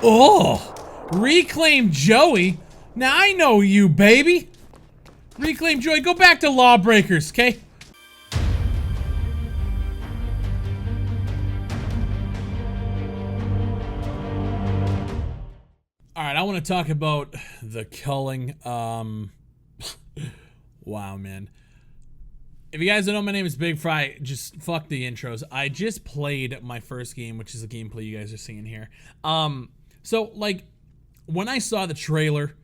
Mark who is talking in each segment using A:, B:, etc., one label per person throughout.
A: Oh, Reclaim Joey. Now I know you, baby. Reclaim Joey. Go back to Lawbreakers, okay? All right, I want to talk about The Culling. Wow, man. If you guys don't know, my name is Big Fry. Just fuck the intros. I just played my first game, which is the gameplay you guys are seeing here. So like, when I saw the trailer,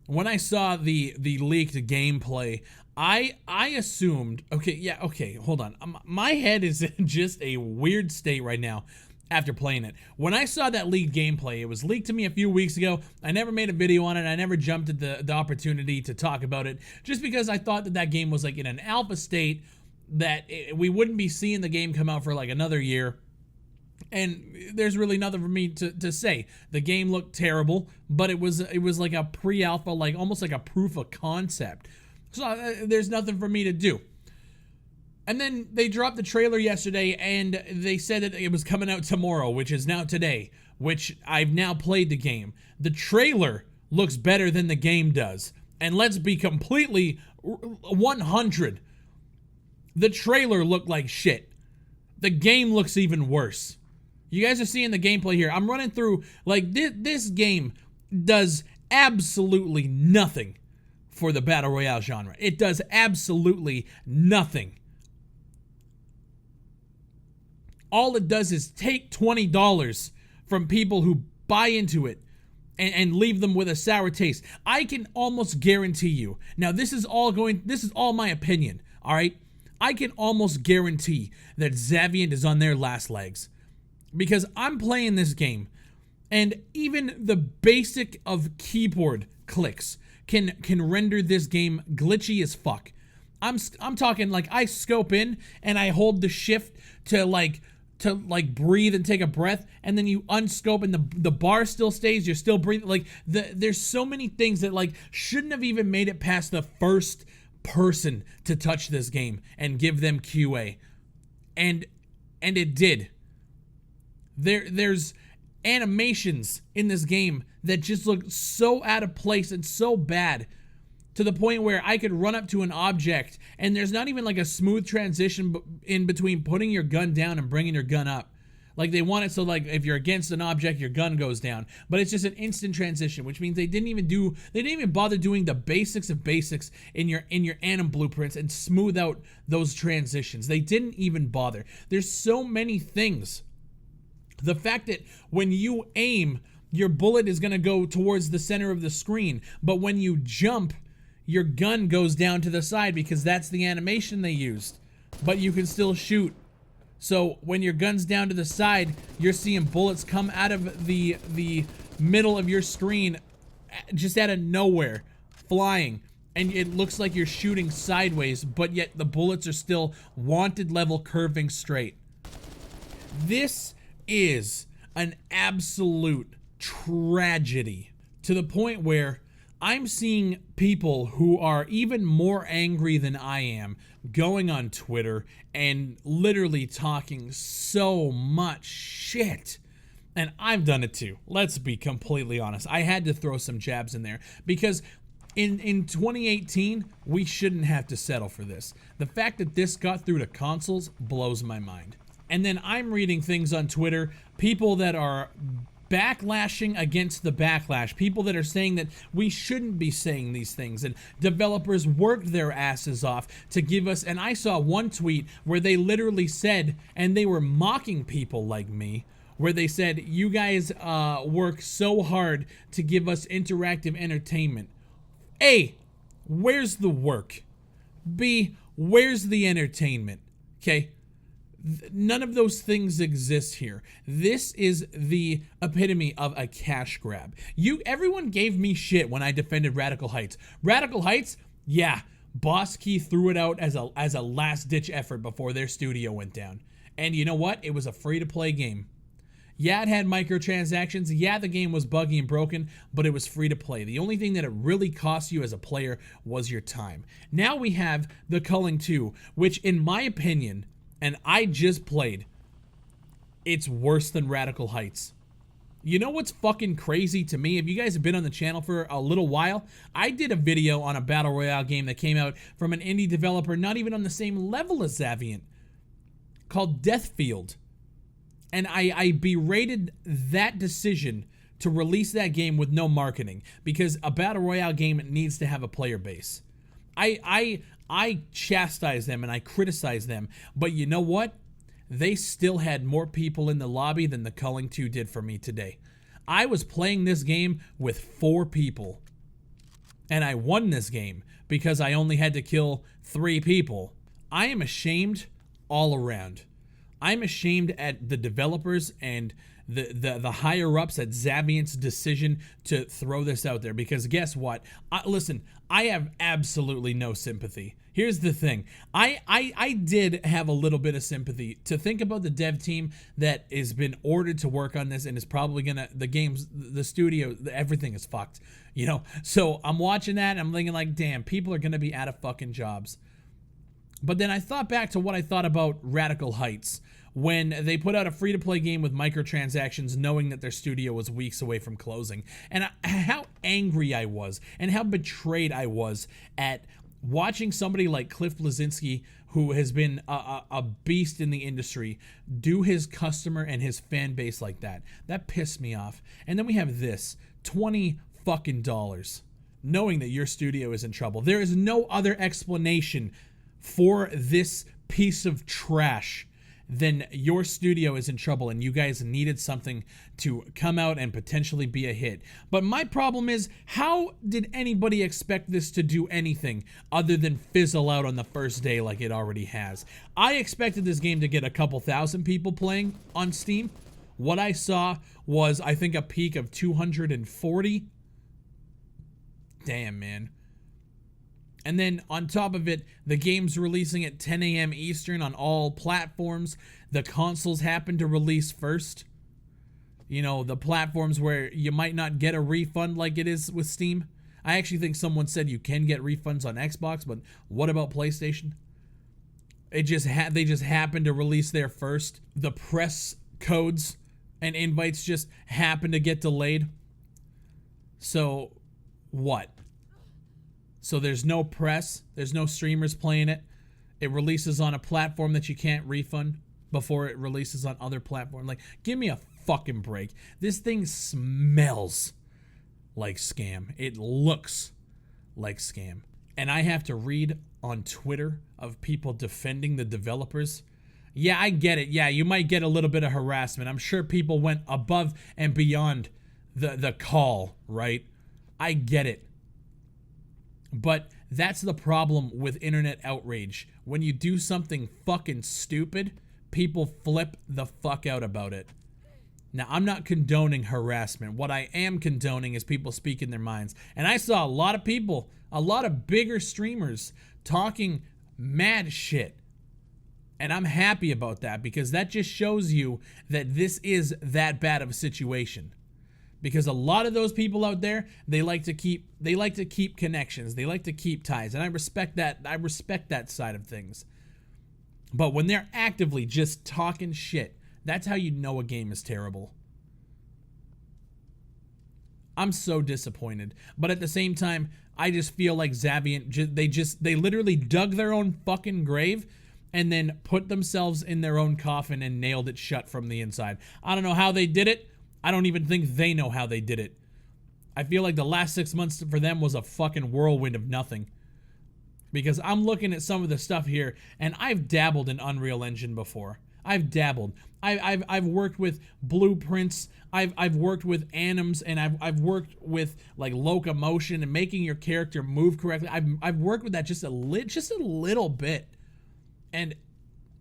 A: when I saw the leaked gameplay, I assumed, okay, hold on. My head is in just a weird state right now after playing it. When I saw that leaked gameplay, it was leaked to me a few weeks ago. I never made a video on it. I never jumped at the opportunity to talk about it, just because I thought that game was like in an alpha state, that we wouldn't be seeing the game come out for like another year. And there's really nothing for me to say. The game looked terrible, but it was like a pre-alpha, like almost like a proof of concept. So there's nothing for me to do. And then they dropped the trailer yesterday, and they said that it was coming out tomorrow, which is now today, which I've now played the game. The trailer looks better than the game does. And let's be completely 100. The trailer looked like shit. The game looks even worse. You guys are seeing the gameplay here. I'm running through, like, this game does absolutely nothing for the Battle Royale genre. It does absolutely nothing. All it does is take $20 from people who buy into it and leave them with a sour taste. I can almost guarantee you. Now, this is all my opinion, all right? I can almost guarantee that Xaviant is on their last legs. Because I'm playing this game, and even the basic of keyboard clicks can render this game glitchy as fuck. I'm talking like I scope in and I hold the shift to breathe and take a breath, and then you unscope and the bar still stays, you're still breathing. Like, there's so many things that like shouldn't have even made it past the first person to touch this game and give them QA. And it did. There's animations in this game that just look so out of place and so bad, to the point where I could run up to an object and there's not even like a smooth transition in between putting your gun down and bringing your gun up. Like, they want it so like if you're against an object, your gun goes down, but it's just an instant transition, which means they didn't even bother doing the basics of basics in your anim blueprints and smooth out those transitions. They didn't even bother. There's so many things. The fact that when you aim, your bullet is going to go towards the center of the screen, but when you jump, your gun goes down to the side because that's the animation they used. But you can still shoot. So when your gun's down to the side, you're seeing bullets come out of the middle of your screen, just out of nowhere, flying. And it looks like you're shooting sideways, but yet the bullets are still wanted level curving straight. This is an absolute tragedy, to the point where I'm seeing people who are even more angry than I am going on Twitter and literally talking so much shit. And I've done it too. Let's be completely honest. I had to throw some jabs in there because in 2018, we shouldn't have to settle for this. The fact that this got through to consoles blows my mind. And then I'm reading things on Twitter, people that are backlashing against the backlash, people that are saying that we shouldn't be saying these things, and developers worked their asses off to give us, and I saw one tweet where they literally said, and they were mocking people like me, where they said, you guys work so hard to give us interactive entertainment. A, where's the work? B, where's the entertainment? Okay? None of those things exist here. This is the epitome of a cash grab. Everyone gave me shit when I defended Radical Heights. Radical Heights, yeah, Boss Key threw it out as a last-ditch effort before their studio went down. And you know what? It was a free-to-play game. Yeah, it had microtransactions. Yeah, the game was buggy and broken, but it was free to play. The only thing that it really cost you as a player was your time. Now we have The Culling 2, which in my opinion, and I just played, it's worse than Radical Heights. You know what's fucking crazy to me? If you guys have been on the channel for a little while, I did a video on a Battle Royale game that came out from an indie developer not even on the same level as Zavient, called Deathfield. And I berated that decision to release that game with no marketing, because a Battle Royale game needs to have a player base. I chastise them and I criticize them, but you know what? They still had more people in the lobby than The Culling 2 did for me today. I was playing this game with 4 people, and I won this game because I only had to kill 3 people. I am ashamed all around. I'm ashamed at the developers and the higher-ups at Zavient's decision to throw this out there, because guess what? Listen, I have absolutely no sympathy. Here's the thing. I did have a little bit of sympathy to think about the dev team that has been ordered to work on this and is probably gonna, the studio, everything is fucked, you know? So I'm watching that and I'm thinking like, damn, people are gonna be out of fucking jobs. But then I thought back to what I thought about Radical Heights, when they put out a free-to-play game with microtransactions knowing that their studio was weeks away from closing. And how angry I was and how betrayed I was at watching somebody like Cliff Bleszinski, who has been a beast in the industry, do his customer and his fan base like that. That pissed me off. And then we have this, $20 fucking dollars, knowing that your studio is in trouble. There is no other explanation for this piece of trash then your studio is in trouble and you guys needed something to come out and potentially be a hit. But my problem is, how did anybody expect this to do anything other than fizzle out on the first day like it already has? I expected this game to get a couple thousand people playing on Steam. What I saw was, I think, a peak of 240. Damn, man. And then on top of it, the game's releasing at 10 a.m. Eastern on all platforms. The consoles happen to release first. You know, the platforms where you might not get a refund like it is with Steam. I actually think someone said you can get refunds on Xbox, but what about PlayStation? They just happen to release there first. The press codes and invites just happen to get delayed. So, what? So there's no press, there's no streamers playing it. It releases on a platform that you can't refund before it releases on other platforms. Like, give me a fucking break. This thing smells like scam. It looks like scam. And I have to read on Twitter of people defending the developers. Yeah, I get it. Yeah, you might get a little bit of harassment. I'm sure people went above and beyond the call, right? I get it. But that's the problem with internet outrage. When you do something fucking stupid, people flip the fuck out about it. Now, I'm not condoning harassment. What I am condoning is people speaking their minds. And I saw a lot of people, a lot of bigger streamers talking mad shit. And I'm happy about that, because that just shows you that this is that bad of a situation. Because a lot of those people out there, they like to keep connections. They like to keep ties. And I respect that. I respect that side of things. But when they're actively just talking shit, that's how you know a game is terrible. I'm so disappointed. But at the same time, I just feel like Zavient, they literally dug their own fucking grave and then put themselves in their own coffin and nailed it shut from the inside. I don't know how they did it. I don't even think they know how they did it. I feel like the last 6 months for them was a fucking whirlwind of nothing. Because I'm looking at some of the stuff here, and I've dabbled in Unreal Engine before. I've dabbled. I've worked with blueprints. I've worked with anims, and I've worked with like locomotion and making your character move correctly. I've worked with that just a little bit, and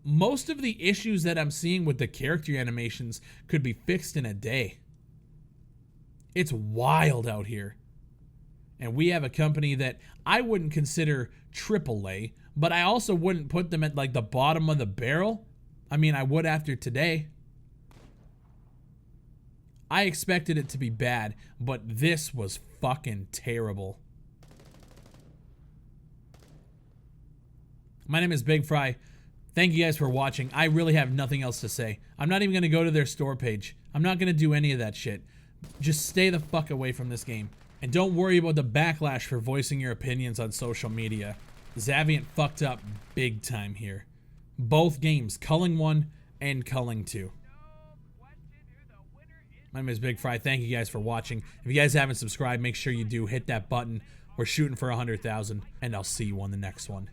A: most of the issues that I'm seeing with the character animations could be fixed in a day. It's wild out here. And we have a company that I wouldn't consider AAA, but I also wouldn't put them at like the bottom of the barrel. I mean, I would after today. I expected it to be bad, but this was fucking terrible. My name is Big Fry. Thank you guys for watching. I really have nothing else to say. I'm not even going to go to their store page. I'm not going to do any of that shit. Just stay the fuck away from this game. And don't worry about the backlash for voicing your opinions on social media. Zavient fucked up big time here. Both games, Culling 1 and Culling 2. My name is Big Fry. Thank you guys for watching. If you guys haven't subscribed, make sure you do. Hit that button. We're shooting for 100,000, and I'll see you on the next one.